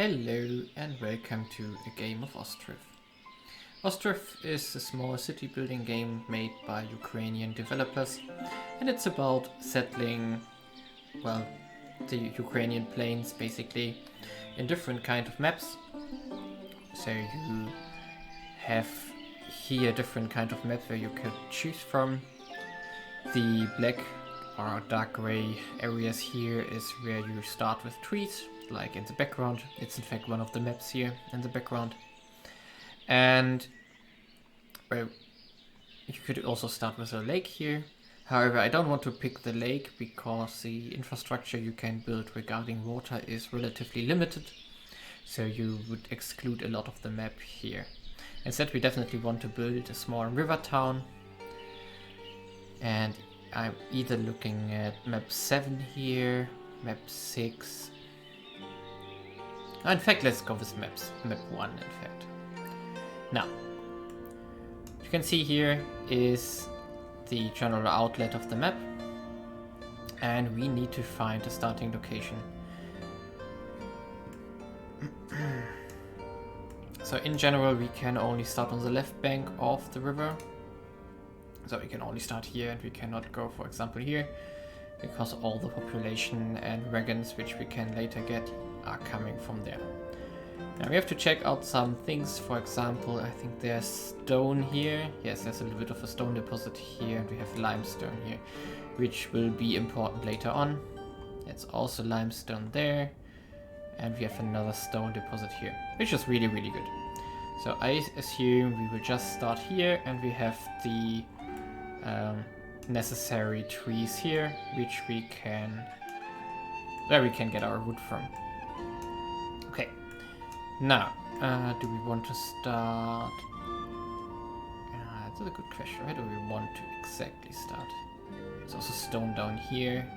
Hello and welcome to a game of Ostriv. Ostriv is a small city building game made by Ukrainian developers, and it's about settling, well, the Ukrainian plains basically in different kind of maps. So you have here different kind of maps where you could choose from. The black or dark gray areas here is where you start with trees, like in the background. It's in fact one of the maps here in the background. And well, you could also start with a lake here. However, I don't want to pick the lake because the infrastructure you can build regarding water is relatively limited. So you would exclude a lot of the map here. Instead, we definitely want to build a small river town. And I'm either looking at map 7 here, map 6. In fact, let's go with map 1 in fact. Now, what you can see here is the general outlet of the map. And we need to find a starting location. So in general, we can only start on the left bank of the river. So we can only start here and we cannot go, for example, here, because all the population and wagons which we can later get are coming from there. Now we have to check out some things. For example, I think there's stone here. Yes, there's a little bit of a stone deposit here, and we have limestone here, which will be important later on. It's also limestone there, and we have another stone deposit here, which is really, really good. So I assume we will just start here, and we have the necessary trees here, where we can get our wood from. Okay, now do we want to start? That's a good question. Where do we want to exactly start? There's also stone down here.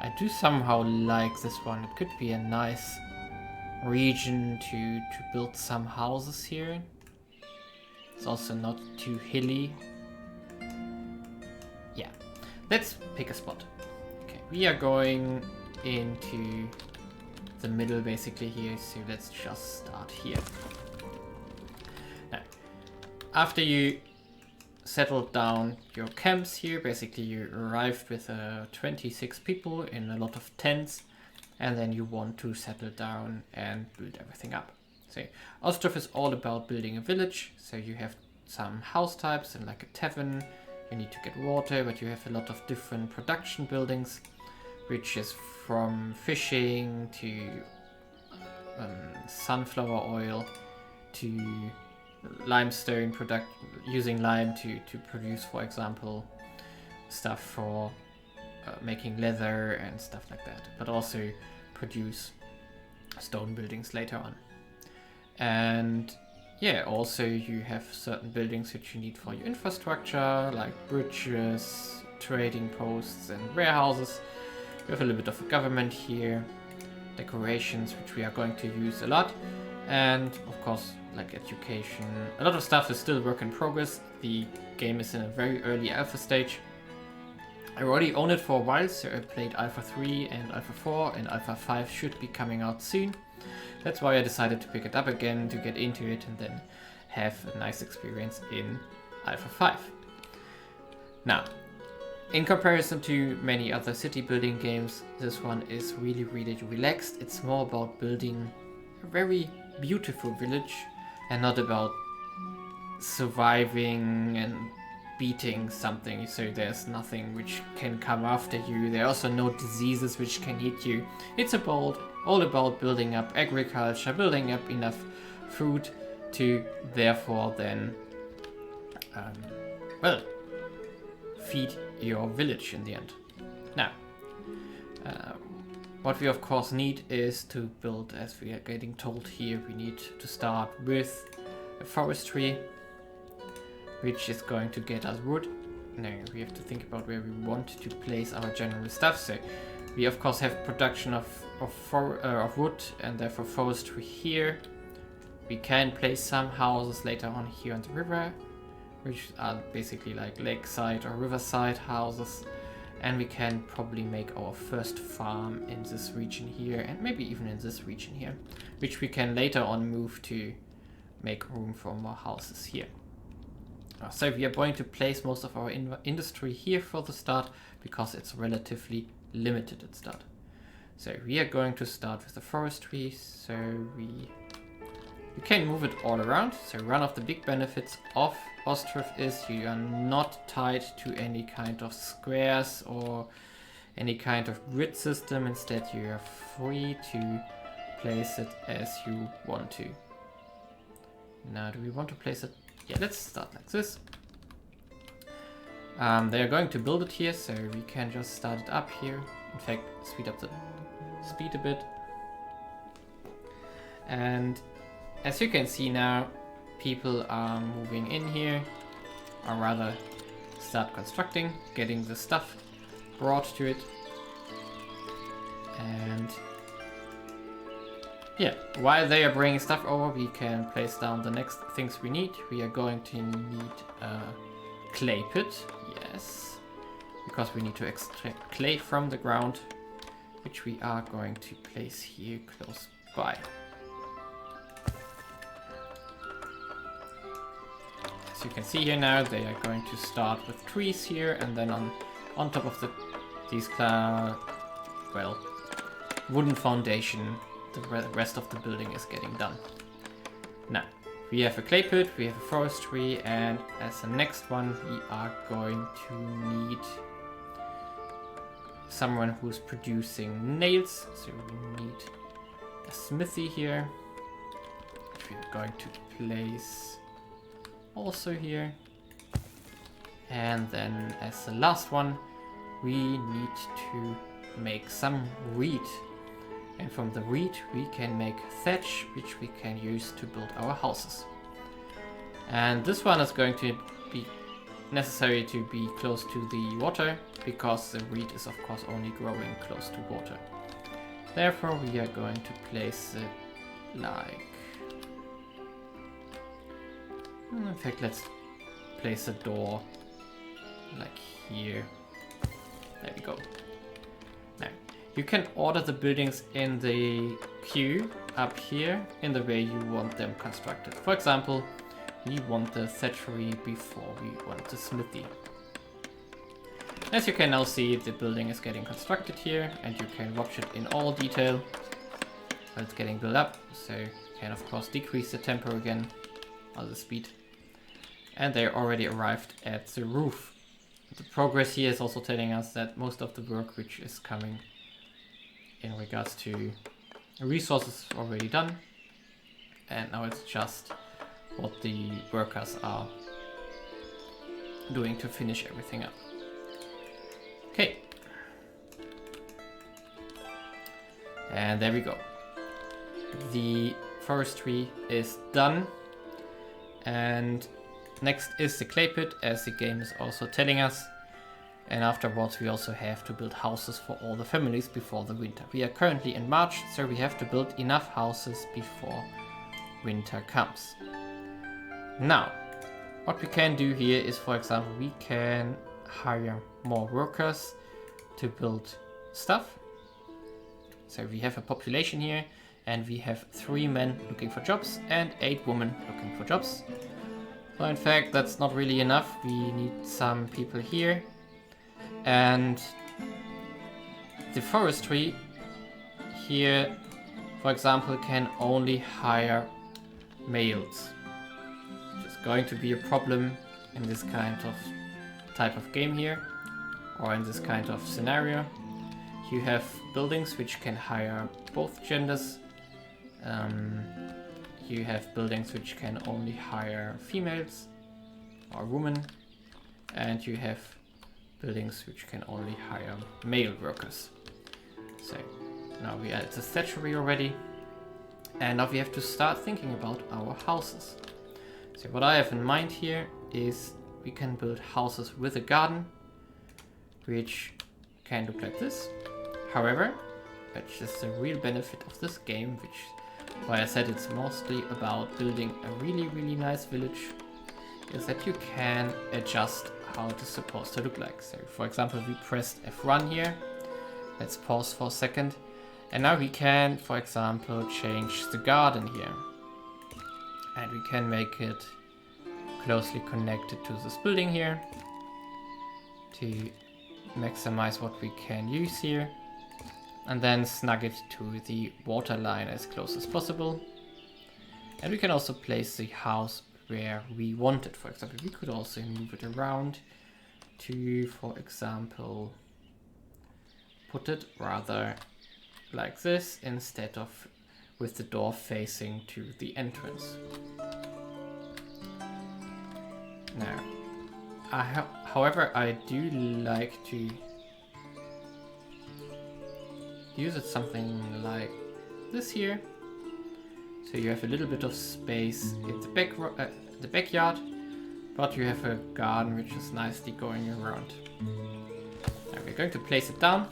I do somehow like this one. It could be a nice region to build some houses here. It's also not too hilly. Yeah, let's pick a spot. Okay, we are going into the middle basically here, so let's just start here. Now, after you settled down your camps here, basically you arrived with 26 people in a lot of tents, and then you want to settle down and build everything up. So Ostriv is all about building a village. So you have some house types and like a tavern. You need to get water, but you have a lot of different production buildings, which is from fishing to sunflower oil to limestone product, using lime to produce, for example, stuff for making leather and stuff like that, but also produce stone buildings later on. And yeah, also you have certain buildings which you need for your infrastructure, like bridges, trading posts and warehouses. We have a little bit of a government here, decorations which we are going to use a lot, and of course like education. A lot of stuff is still work in progress. The game is in a very early alpha stage. I already own it for a while, so I played Alpha 3 and Alpha 4, and Alpha 5 should be coming out soon. That's why I decided to pick it up again, to get into it and then have a nice experience in Alpha 5. Now, in comparison to many other city building games, this one is really, really relaxed. It's more about building a very beautiful village and not about surviving and beating something. So there's nothing which can come after you. There are also no diseases which can hit you. It's all about building up agriculture, building up enough food to therefore then feed your village in the end. Now, what we of course need is to build, as we are getting told here, we need to start with a forestry, which is going to get us wood. Now we have to think about where we want to place our general stuff. So we of course have production of wood and therefore forestry here. We can place some houses later on here on the river, which are basically like lakeside or riverside houses. And we can probably make our first farm in this region here, and maybe even in this region here, which we can later on move to make room for more houses here. So we are going to place most of our industry here for the start, because it's relatively limited at start. So we are going to start with the forestry, so we can move it all around. So one of the big benefits of Ostriv is you are not tied to any kind of squares or any kind of grid system. Instead, you are free to place it as you want to. Now, do we want to place it? Yeah, let's start like this. They are going to build it here, so we can just start it up here. In fact, speed up the speed a bit. And as you can see now, people are moving in here, or rather start constructing, getting the stuff brought to it. And yeah, while they are bringing stuff over, we can place down the next things we need. We are going to need a clay pit, yes, because we need to extract clay from the ground, which we are going to place here close by. As you can see here now, they are going to start with trees here, and then on top of these wooden foundation, the rest of the building is getting done. Now, we have a clay pit, we have a forestry, and as the next one, we are going to need someone who's producing nails. So we need a smithy here, which we are going to place also here. And then as the last one, we need to make some reed. And from the reed we can make thatch, which we can use to build our houses. And this one is going to be necessary to be close to the water, because the reed is of course only growing close to water. Therefore we are going to place it like... In fact, let's place a door like here. There we go. Now, you can order the buildings in the queue up here in the way you want them constructed. For example, we want the thatchery before we want the smithy. As you can now see, the building is getting constructed here, and you can watch it in all detail while it's getting built up. So you can of course decrease the tempo again, or the speed. And they already arrived at the roof. The progress here is also telling us that most of the work which is coming in regards to resources is already done. And now it's just what the workers are doing to finish everything up. Okay. And there we go. The forestry is done. And next is the clay pit, as the game is also telling us. And afterwards we also have to build houses for all the families before the winter. We are currently in March, so we have to build enough houses before winter comes. Now, what we can do here is, for example, we can hire more workers to build stuff. So we have a population here, and we have 3 men looking for jobs and 8 women looking for jobs. Well, in fact, that's not really enough. We need some people here. And the forestry here, for example, can only hire males. Which is going to be a problem in this kind of type of game here, or in this kind of scenario. You have buildings which can hire both genders. You have buildings which can only hire females or women, and you have buildings which can only hire male workers. So now we are at the thatchery already, and now we have to start thinking about our houses. So what I have in mind here is we can build houses with a garden, which can look like this. However, which is the real benefit of this game, which why I said it's mostly about building a really nice village, is that you can adjust how it is supposed to look like. So for example, we pressed F1 here. Let's pause for a second. And now we can, for example, change the garden here. And we can make it closely connected to this building here to maximize what we can use here. And then snug it to the water line as close as possible. And we can also place the house where we want it. For example, we could also move it around to, for example, put it rather like this instead of with the door facing to the entrance. Now, however, I do like to use it something like this here. So you have a little bit of space in the backyard, but you have a garden which is nicely going around. Now we're going to place it down,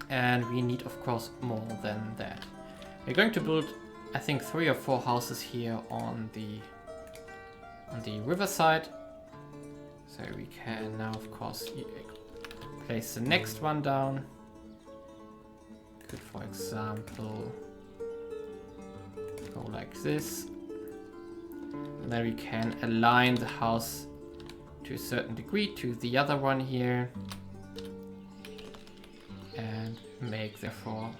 and we need, of course, more than that. We're going to build, I think, 3 or 4 houses here on the riverside. So we can now, of course, place the next one down. Could, for example, go like this. And then we can align the house to a certain degree to the other one here. And make, therefore,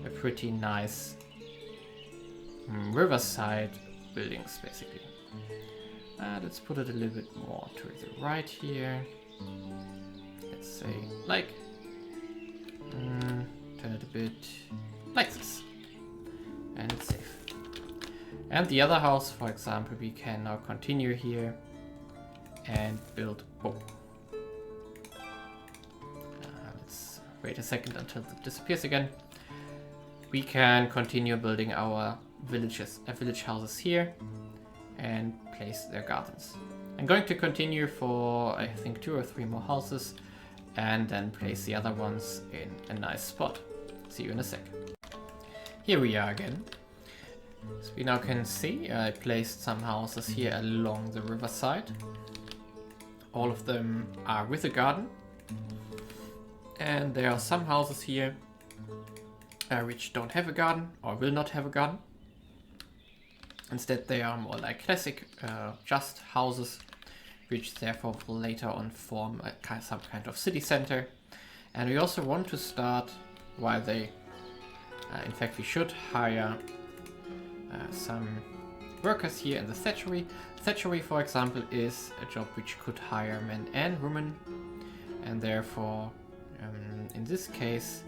a pretty nice riverside buildings, basically. Let's put it a little bit more to the right here. Let's say like, turn it a bit like this. And it's safe. And the other house, for example, we can now continue here and build. Oh. Let's wait a second until it disappears again. We can continue building our village houses here and place their gardens. I'm going to continue for, I think, 2 or 3 more houses and then place the other ones in a nice spot. See you in a sec. Here we are again. As we now can see, I placed some houses here along the riverside. All of them are with a garden. And there are some houses here which don't have a garden or will not have a garden. Instead, they are more like classic just houses, which therefore will later on form some kind of city center. And we also want to start, while they, in fact, we should hire some workers here in the thatchery. Thatchery, for example, is a job which could hire men and women, and therefore, in this case,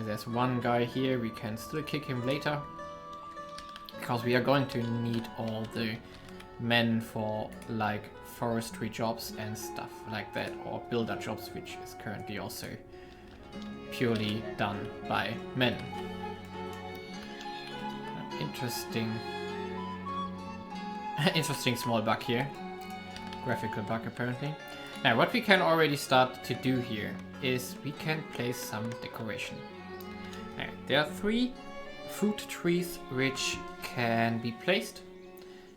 there's one guy here. We can still kick him later, because we are going to need all the men for like forestry jobs and stuff like that, or builder jobs, which is currently also purely done by men. Interesting small bug here. Graphical bug, apparently. Now, what we can already start to do here is we can place some decoration. Now, there are 3 fruit trees which can be placed.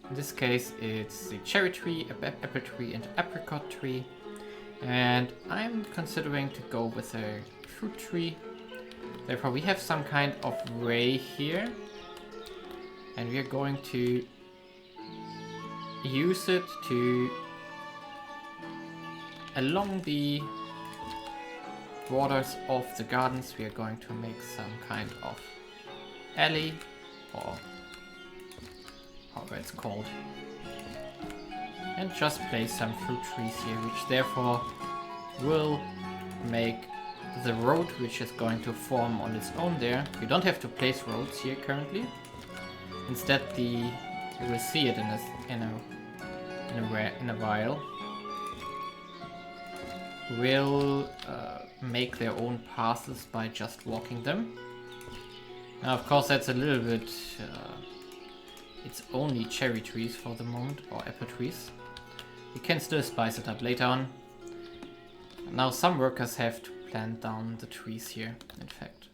In this case, it's the cherry tree, apple tree, and apricot tree. And I'm considering to go with a fruit tree. Therefore, we have some kind of ray here. And we are going to use it to, along the borders of the gardens, we are going to make some kind of alley, or however it's called, and just place some fruit trees here, which therefore will make the road, which is going to form on its own there. You don't have to place roads here currently. Instead, you will see it in a while. Will make their own paths by just walking them. Now, of course, that's a little bit. It's only cherry trees for the moment, or apple trees. We can still spice it up later on. Now, some workers have to plant down the trees here, in fact.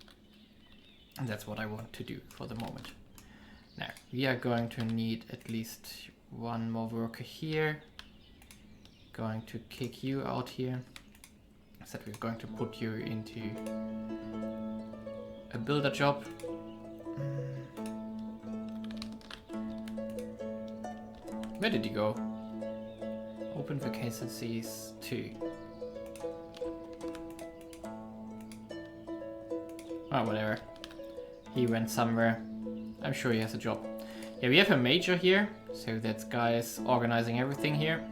And that's what I want to do for the moment. Now, we are going to need at least 1 more worker here. going to kick you out here. So we're going to put you into a builder job. Where did he go? Open vacancies 2. Oh, whatever. He went somewhere. I'm sure he has a job. Yeah, we have a major here, so that guy is organizing everything here.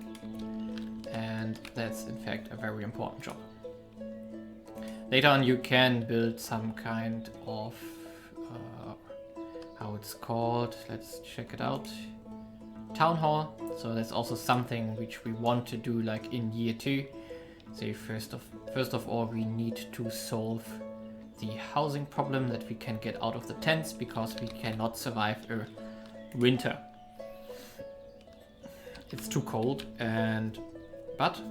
And that's in fact a very important job. Later on you can build some kind of, how it's called, let's check it out. Town hall, so that's also something which we want to do like in year 2. So first of all we need to solve the housing problem, that we can get out of the tents, because we cannot survive a winter. It's too cold, but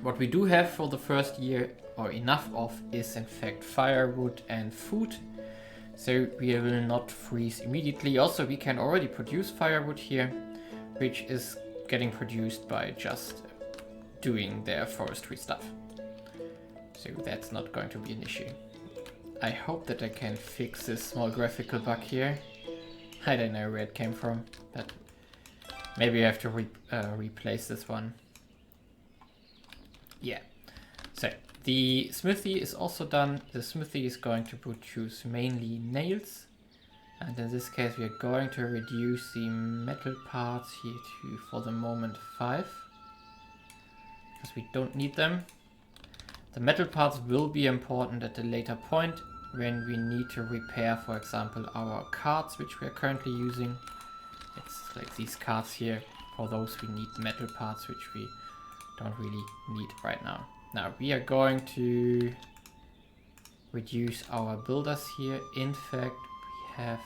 what we do have for the first year, or enough of, is in fact firewood and food. So we will not freeze immediately. Also, we can already produce firewood here, which is getting produced by just doing their forestry stuff. So that's not going to be an issue. I hope that I can fix this small graphical bug here. I don't know where it came from, but maybe I have to replace this one. Yeah. So the smithy is also done. The smithy is going to produce mainly nails. And in this case we are going to reduce the metal parts here to, for the moment, 5. Because we don't need them. The metal parts will be important at a later point, when we need to repair, for example, our carts which we are currently using. It's like these carts here. For those we need metal parts which we don't really need right now. Now we are going to reduce our builders here. In fact, we have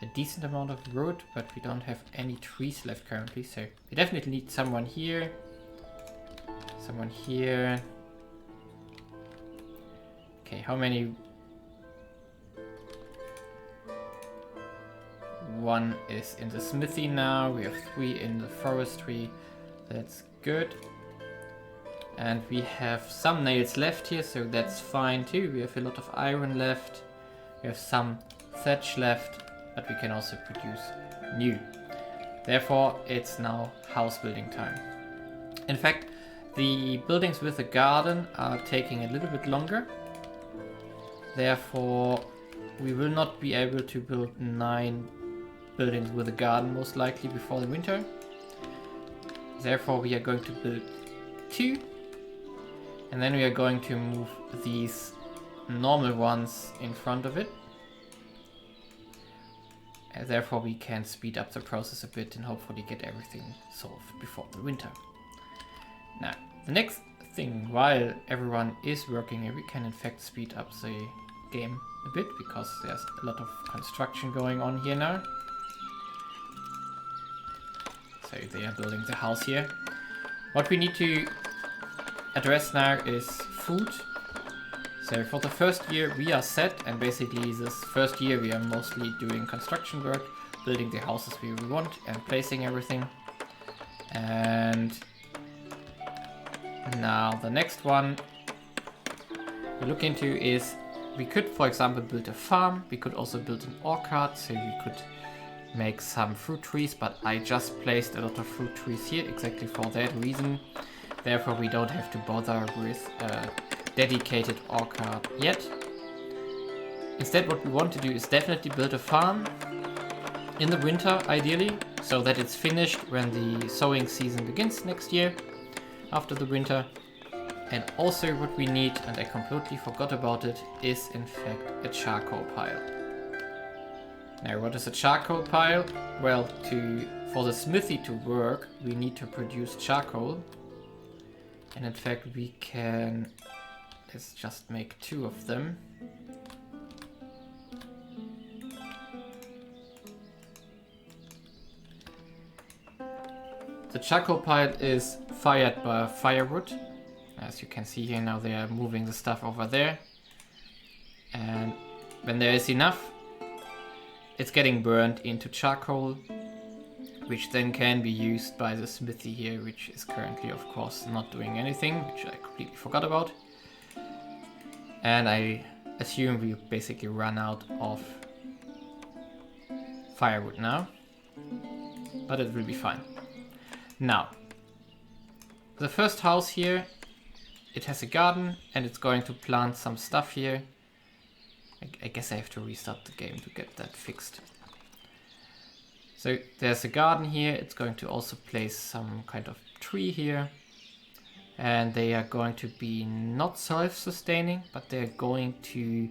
a decent amount of wood, but we don't have any trees left currently, so we definitely need someone here. Someone here. Okay, how many? One is in the smithy now. We have 3 in the forestry. That's good. And we have some nails left here, so that's fine too. We have a lot of iron left. We have some thatch left, but we can also produce new. Therefore, it's now house building time. In fact, the buildings with a garden are taking a little bit longer. Therefore, we will not be able to build 9 buildings with a garden most likely before the winter. Therefore, we are going to build 2. And then we are going to move these normal ones in front of it. And therefore, we can speed up the process a bit and hopefully get everything solved before the winter. Now, the next thing, while everyone is working here, we can in fact speed up the game a bit, because there's a lot of construction going on here now. So they are building the house here. What we need to address now is food. So for the first year we are set, and basically this first year we are mostly doing construction work, building the houses we want and placing everything. And now the next one we look into is, we could for example build a farm. We could also build an orchard, so we could make some fruit trees, but I just placed a lot of fruit trees here exactly for that reason. Therefore we don't have to bother with a dedicated orchard yet. Instead, what we want to do is definitely build a farm in the winter ideally, so that it's finished when the sowing season begins next year after the winter. And also what we need, and I completely forgot about it, is in fact a charcoal pile. Now, what is a charcoal pile? Well, for the smithy to work, we need to produce charcoal. And in fact, we can, let's just make 2 of them. The charcoal pile is fired by firewood. As you can see here now, they are moving the stuff over there. And when there is enough, it's getting burned into charcoal. which then can be used by the smithy here, which is currently of course not doing anything, which I completely forgot about. And I assume we basically run out of firewood now, but it will be fine. Now, the first house here, it has a garden and it's going to plant some stuff here. I guess I have to restart the game to get that fixed. So there's a garden here, it's going to also place some kind of tree here. And they are going to be not self-sustaining, but they're going to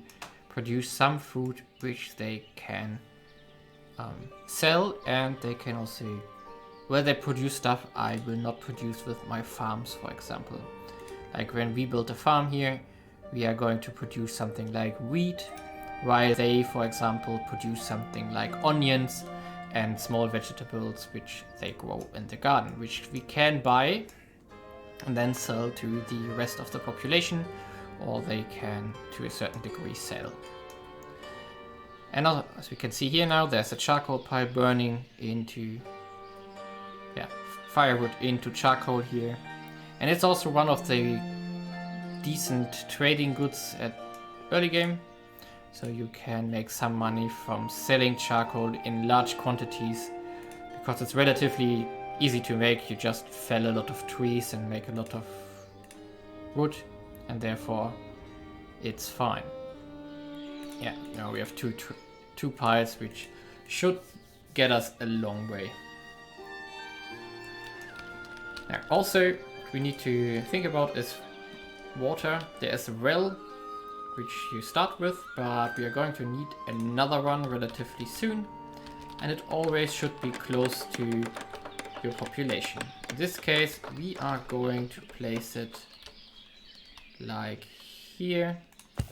produce some food which they can sell, and they can also, well, they produce stuff I will not produce with my farms, for example. Like when we build a farm here, we are going to produce something like wheat, while they, for example, produce something like onions and small vegetables which they grow in the garden, which we can buy and then sell to the rest of the population, or they can, to a certain degree, sell. And as we can see here now, there's a charcoal pile burning into, firewood into charcoal here. And it's also one of the decent trading goods at early game. So you can make some money from selling charcoal in large quantities, because it's relatively easy to make. You just fell a lot of trees and make a lot of wood, and therefore it's fine. Yeah, now we have two piles, which should get us a long way. Now, also, what we need to think about is water. There is a well, which you start with, but we are going to need another one relatively soon, and it always should be close to your population. In this case, we are going to place it like here.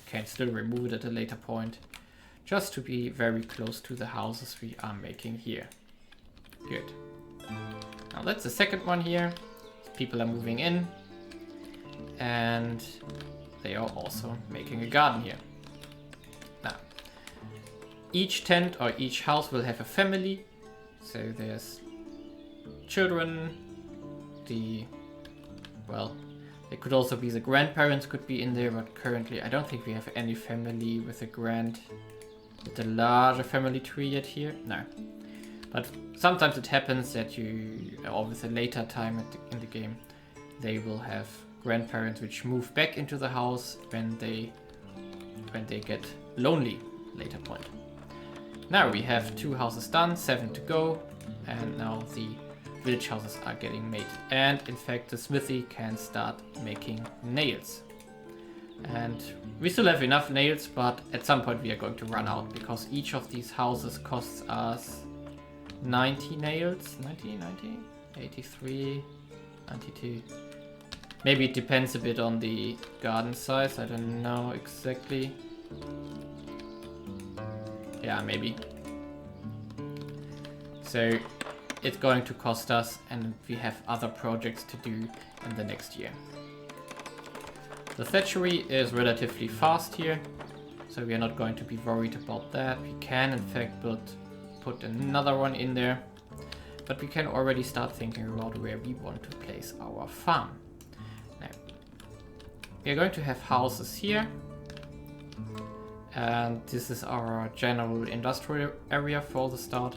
Can still remove it at a later point, just to be very close to the houses we are making here. Good. Now that's the second one here. People are moving in, and they are also making a garden here. Now, each tent or each house will have a family. So there's children, they could also be the grandparents could be in there, but currently I don't think we have any family with a larger family tree yet here. No. But sometimes it happens that or with a later time in the game, they will have grandparents which move back into the house when they get lonely, later point. Now we have 2 houses done, 7 to go, and now the village houses are getting made. And in fact, the smithy can start making nails. And we still have enough nails, but at some point we are going to run out, because each of these houses costs us 90 nails. 90, 83, 92. Maybe it depends a bit on the garden size. I don't know exactly. Yeah, maybe. So it's going to cost us, and we have other projects to do in the next year. The thatchery is relatively fast here, so we are not going to be worried about that. We can in fact put another one in there, but we can already start thinking about where we want to place our farm. Now, we are going to have houses here, and this is our general industrial area for the start.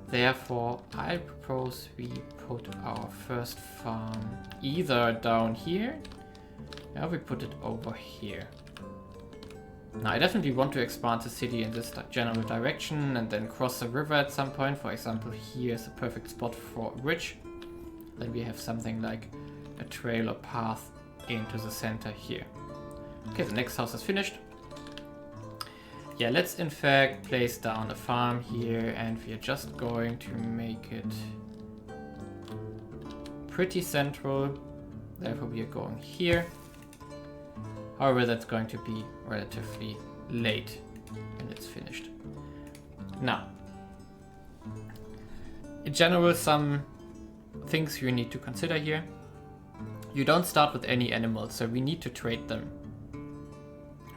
Therefore, I propose we put our first farm either down here, or we put it over here. Now, I definitely want to expand the city in this general direction and then cross the river at some point. For example, here is a perfect spot for a bridge. Then we have something like a trail or path into the center here. Okay, the next house is finished. Yeah, let's in fact place down a farm here, and we are just going to make it pretty central. Therefore we are going here. However, that's going to be relatively late when it's finished. Now, in general, some things you need to consider here. You don't start with any animals, so we need to trade them.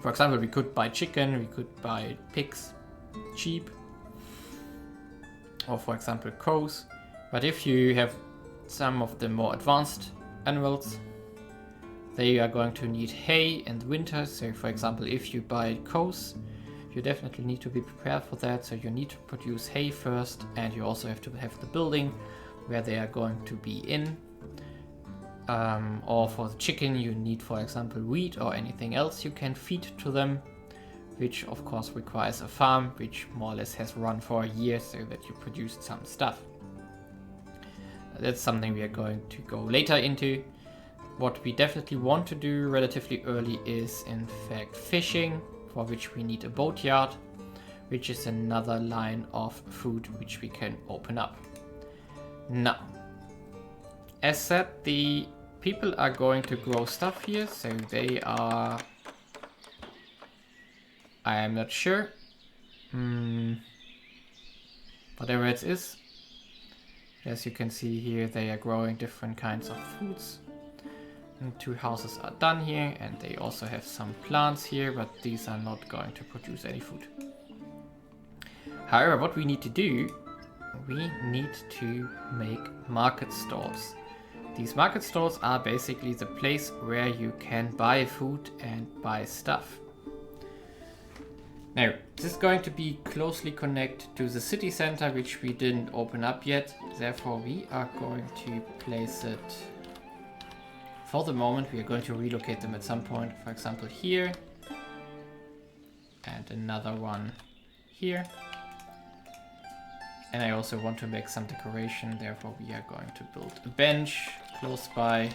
For example, we could buy chicken, we could buy pigs cheap, or for example cows. But if you have some of the more advanced animals, they are going to need hay in the winter. So for example, if you buy cows, you definitely need to be prepared for that. So you need to produce hay first, and you also have to have the building where they are going to be in. Or for the chicken, you need, for example, wheat or anything else you can feed to them, which of course requires a farm, which more or less has run for a year so that you produced some stuff. That's something we are going to go later into. What we definitely want to do relatively early is in fact fishing, for which we need a boatyard, which is another line of food which we can open up. Now, as said, the people are going to grow stuff here, so they are... I am not sure. Whatever it is. As you can see here, they are growing different kinds of foods. And 2 houses are done here, and they also have some plants here, but these are not going to produce any food. However, what we need to do, we need to make market stalls. These market stalls are basically the place where you can buy food and buy stuff. Now, this is going to be closely connected to the city center, which we didn't open up yet. Therefore, we are going to place it... For the moment, we are going to relocate them at some point. For example, here. And another one here. And I also want to make some decoration. Therefore, we are going to build a bench close by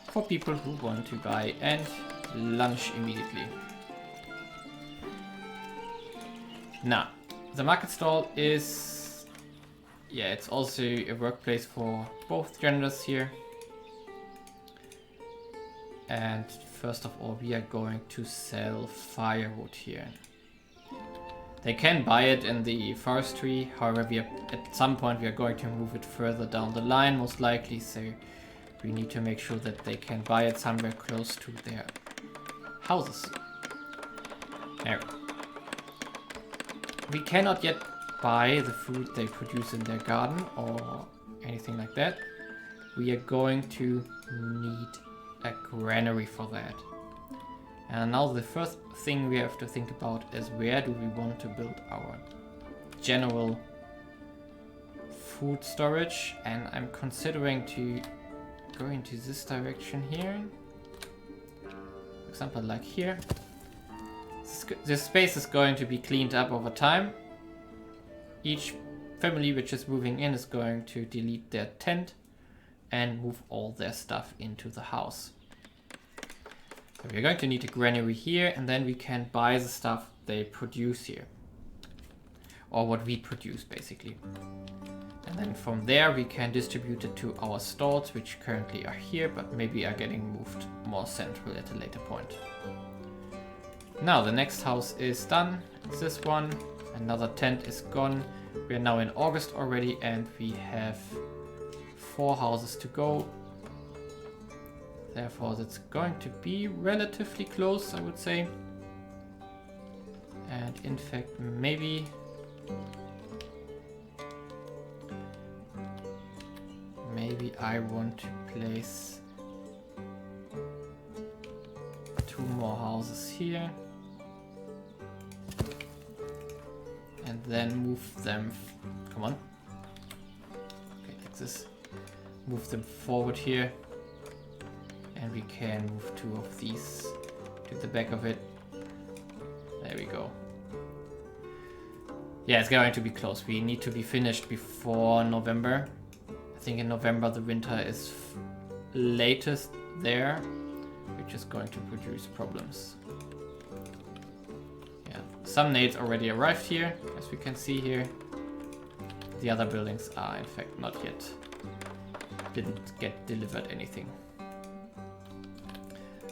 for people who want to buy and lunch immediately. Now, the market stall is, yeah, it's also a workplace for both genders here. And first of all, we are going to sell firewood here. They can buy it in the forestry, however, at some point we are going to move it further down the line, most likely, so we need to make sure that they can buy it somewhere close to their houses. Now, we cannot yet buy the food they produce in their garden or anything like that. We are going to need a granary for that. And now the first thing we have to think about is where do we want to build our general food storage, and I'm considering to go into this direction here. For example, like here. This space is going to be cleaned up over time. Each family which is moving in is going to delete their tent and move all their stuff into the house. So we're going to need a granary here, and then we can buy the stuff they produce here. Or what we produce, basically. And then from there we can distribute it to our stalls, which currently are here, but maybe are getting moved more central at a later point. Now the next house is done. It's this one. Another tent is gone. We are now in August already, and we have 4 houses to go. Therefore, that's going to be relatively close, I would say. And in fact, maybe I want to place 2 more houses here. And then move them, come on. Okay, like this. Move them forward here. And we can move 2 of these to the back of it. There we go. Yeah, it's going to be close. We need to be finished before November. I think in November the winter is latest there, which is going to produce problems. Yeah, some nades already arrived here, as we can see here. The other buildings are in fact not yet. Didn't get delivered anything.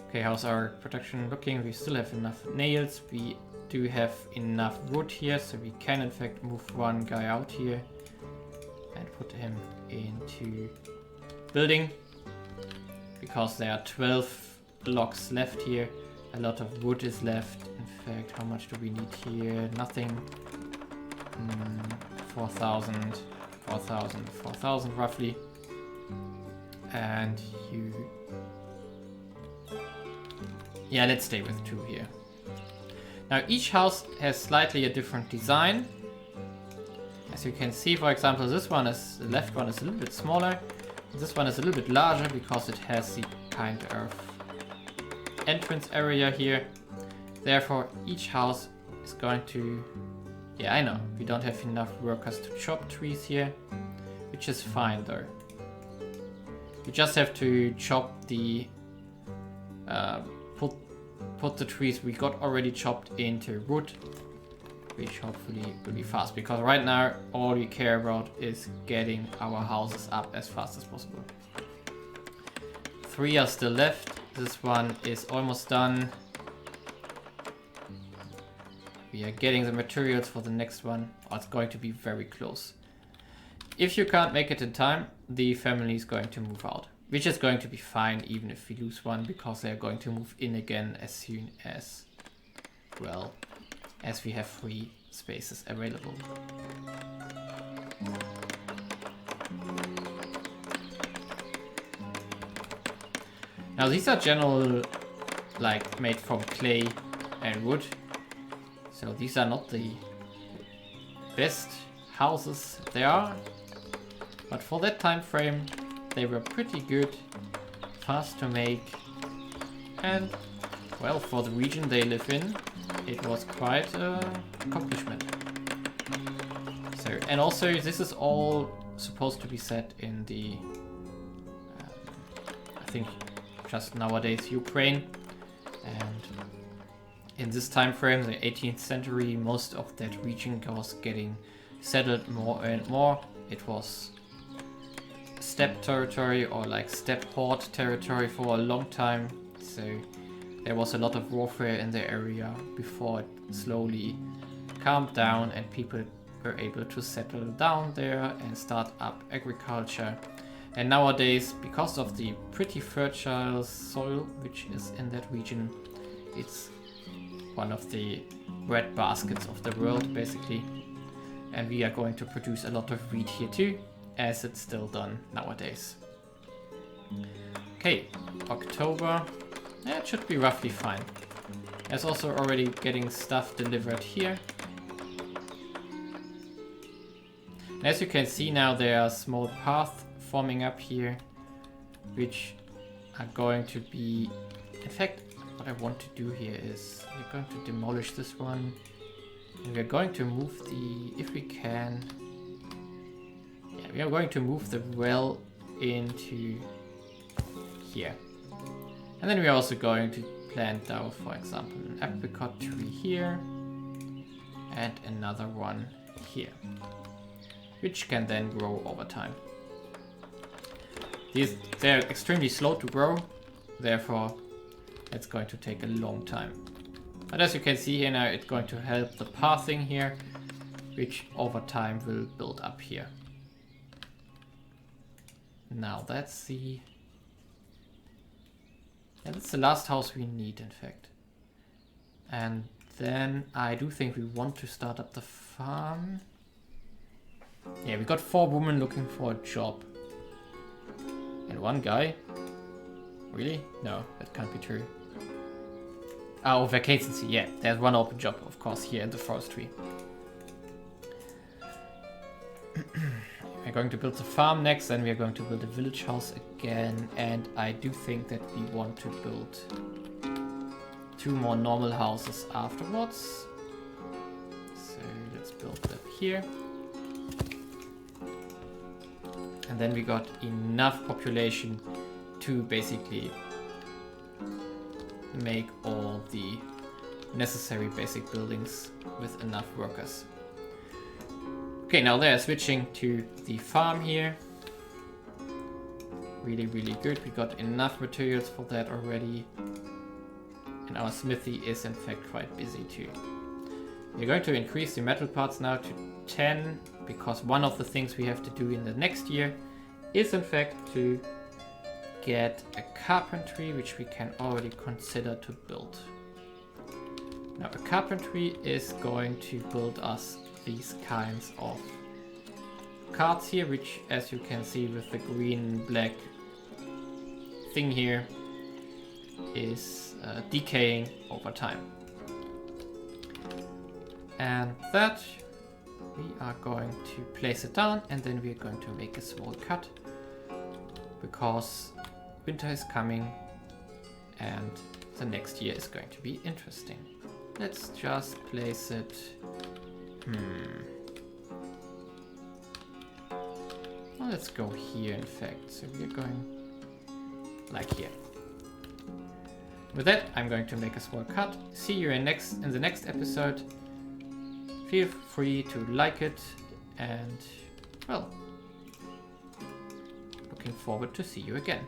Okay, how's our production looking? We still have enough nails. We do have enough wood here, so we can in fact move one guy out here and put him into building. Because there are 12 logs left here. A lot of wood is left. In fact, how much do we need here? Nothing. 4,000. 4,000, 4,000 roughly. And you... Yeah, let's stay with 2 here. Now each house has slightly a different design. As you can see, for example, this one is, the left one is a little bit smaller. This one is a little bit larger because it has the kind of entrance area here. Therefore, each house is going to... Yeah, I know, we don't have enough workers to chop trees here, which is fine though. We just have to chop the... put the trees we got already chopped into wood, which hopefully will be fast, because right now all we care about is getting our houses up as fast as possible. 3 are still left. This one is almost done. We are getting the materials for the next one. Oh, it's going to be very close. If you can't make it in time, the family is going to move out, which is going to be fine even if we lose one, because they're going to move in again as soon as, well, as we have free spaces available. Now these are general, like, made from clay and wood, so these are not the best houses there are, but for that time frame they were pretty good, fast to make, and, well, for the region they live in, it was quite an accomplishment. So, and also this is all supposed to be set in the, I think, just nowadays Ukraine, and in this time frame, the 18th century, most of that region was getting settled more and more. It was steppe territory, or like steppe horde territory for a long time, so there was a lot of warfare in the area before it slowly calmed down and people were able to settle down there and start up agriculture. And nowadays, because of the pretty fertile soil which is in that region, it's one of the bread baskets of the world basically, and we are going to produce a lot of wheat here too, as it's still done nowadays. Okay, October. Yeah, it should be roughly fine. There's also already getting stuff delivered here. And as you can see now, there are small paths forming up here, which are going to be... In fact, what I want to do here is we're going to demolish this one, and we're going to move the... if we can... Yeah, we are going to move the well into here. And then we're also going to plant down, for example, an apricot tree here and another one here, which can then grow over time. They're extremely slow to grow, therefore it's going to take a long time. But as you can see here now, it's going to help the pathing here, which over time will build up here. Now that's the... Yeah, that's the last house we need, in fact. And then I do think we want to start up the farm. Yeah, we got 4 women looking for a job. And 1 guy. Really? No, that can't be true. Oh, vacancy, yeah. There's 1 open job, of course, here in the forestry. We're going to build the farm next, then we are going to build a village house again, and I do think that we want to build 2 more normal houses afterwards. So let's build them here. And then we got enough population to basically make all the necessary basic buildings with enough workers. Okay, now they're switching to the farm here. Really, really good. We got enough materials for that already. And our smithy is in fact quite busy too. We're going to increase the metal parts now to 10, because one of the things we have to do in the next year is in fact to get a carpentry, which we can already consider to build. Now a carpentry is going to build us these kinds of cards here, which, as you can see with the green-black thing here, is decaying over time. And that, we are going to place it down, and then we're going to make a small cut, because winter is coming and the next year is going to be interesting. Let's just place it... Well, let's go here, in fact. So we're going like here. With that, I'm going to make a small cut. See you in the next episode. Feel free to like it, and, well, looking forward to see you again.